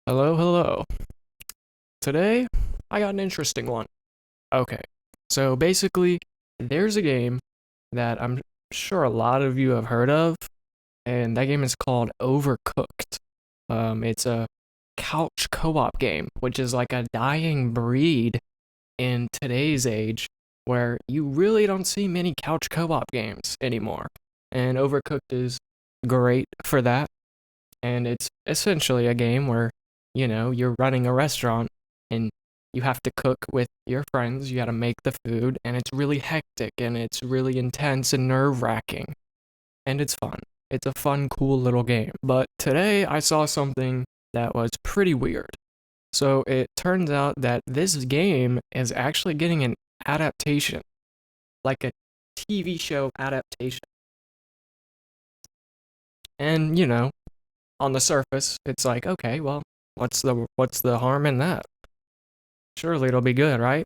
Hello, hello. Today, I got an interesting one. Okay, so basically, there's a game that I'm sure a lot of you have heard of, and that game is called Overcooked. It's a couch co-op game, which is like a dying breed in today's age, where you really don't see many couch co-op games anymore. And Overcooked is great for that, and it's essentially a game where you're running a restaurant and you have to cook with your friends. You got to make the food, and it's really hectic and it's really intense and nerve-wracking, and it's fun. It's a fun, cool little game. But today I saw something that was pretty weird. So it turns out that this game is actually getting an adaptation, like a TV show adaptation. And on the surface, it's like, okay, well, what's the harm in that? Surely it'll be good, right?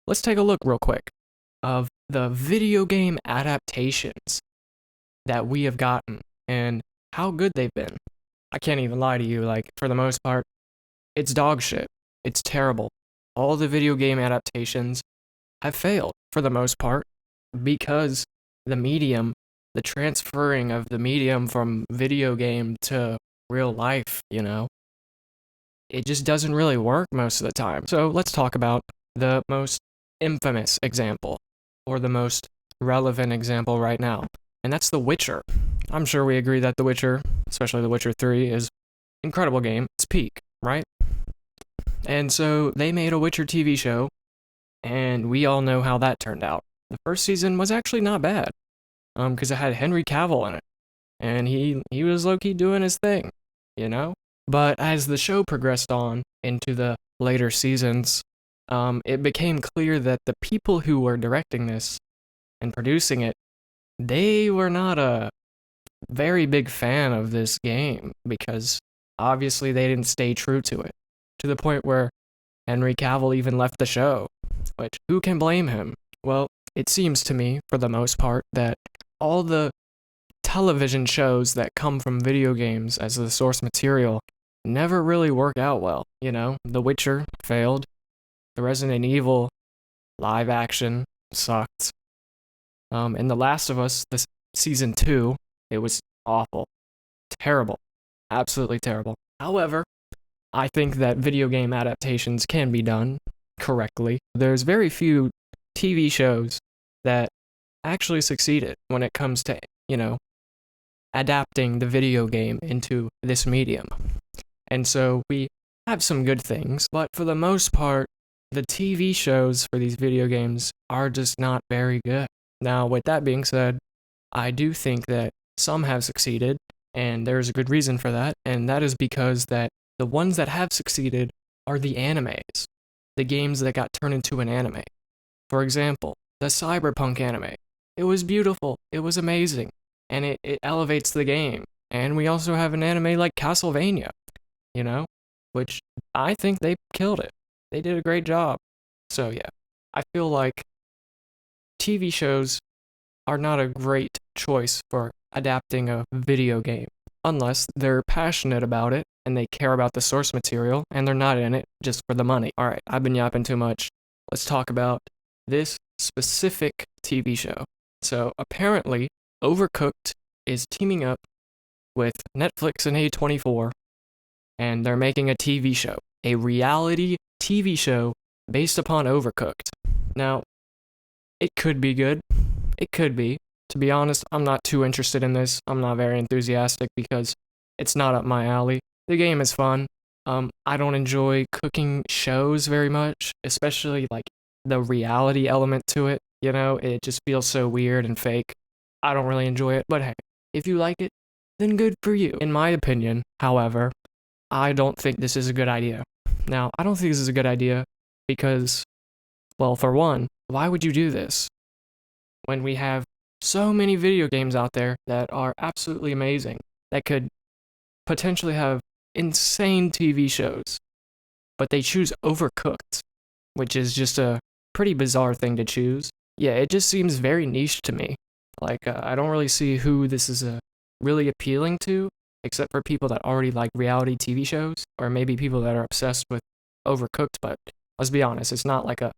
Let's take a look real quick of the video game adaptations that we have gotten and how good they've been. I can't even lie to you, like, for the most part, it's dog shit. It's terrible. All the video game adaptations have failed for the most part because the medium, the transferring of the medium from video game to real life, it just doesn't really work most of the time. So let's talk about the most infamous example, or the most relevant example right now, and that's The Witcher. I'm sure we agree that The Witcher, especially The Witcher 3, is an incredible game. It's peak, right? And so they made a Witcher TV show, and we all know how that turned out. The first season was actually not bad, because it had Henry Cavill in it, and he was low-key doing his thing, you know? But as the show progressed on into the later seasons, it became clear that the people who were directing this and producing it, they were not a very big fan of this game because obviously they didn't stay true to it, to the point where Henry Cavill even left the show, which who can blame him? Well, it seems to me, for the most part, that all the television shows that come from video games as the source material never really work out well. The Witcher failed. The Resident Evil live action sucked. And The Last of Us, this season 2, it was awful. Terrible. Absolutely terrible. However, I think that video game adaptations can be done correctly. There's very few TV shows that actually succeeded when it comes to, adapting the video game into this medium. And so we have some good things, but for the most part, the TV shows for these video games are just not very good. Now, with that being said, I do think that some have succeeded, and there's a good reason for that, and that is because that the ones that have succeeded are the animes, the games that got turned into an anime. For example, the Cyberpunk anime. It was beautiful, it was amazing, and it elevates the game. And we also have an anime like Castlevania, which I think they killed it. They did a great job. So yeah, I feel like TV shows are not a great choice for adapting a video game unless they're passionate about it and they care about the source material and they're not in it just for the money. All right, I've been yapping too much. Let's talk about this specific TV show. So apparently, Overcooked is teaming up with Netflix and A24, and they're making a TV show, a reality TV show based upon Overcooked. Now, it could be good. It could be. To be honest, I'm not too interested in this. I'm not very enthusiastic because it's not up my alley. The game is fun. I don't enjoy cooking shows very much, especially like the reality element to it. It just feels so weird and fake. I don't really enjoy it, but hey, if you like it, then good for you. In my opinion, however, I don't think this is a good idea. Now, I don't think this is a good idea because, well, for one, why would you do this when we have so many video games out there that are absolutely amazing, that could potentially have insane TV shows, but they choose Overcooked, which is just a pretty bizarre thing to choose. Yeah, it just seems very niche to me. Like, I don't really see who this is really appealing to. except for people that already like reality TV shows, or maybe people that are obsessed with Overcooked. But let's be honest, it's not like a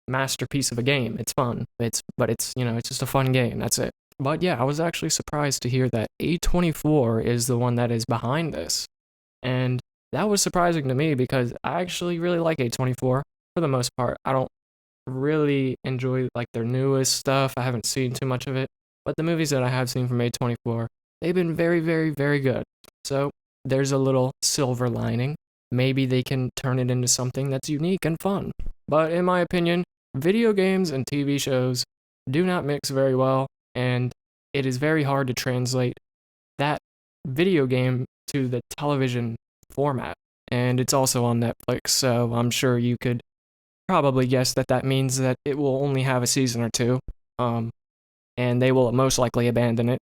masterpiece of a game. It's fun. It's just a fun game. That's it. But yeah, I was actually surprised to hear that A24 is the one that is behind this. And that was surprising to me because I actually really like A24 for the most part. I don't really enjoy like their newest stuff. I haven't seen too much of it, but the movies that I have seen from A24, they've been very, very, very good. So there's a little silver lining. Maybe they can turn it into something that's unique and fun. But in my opinion, video games and TV shows do not mix very well, and it is very hard to translate that video game to the television format. And it's also on Netflix, so I'm sure you could probably guess that that means that it will only have a season or two. And they will most likely abandon it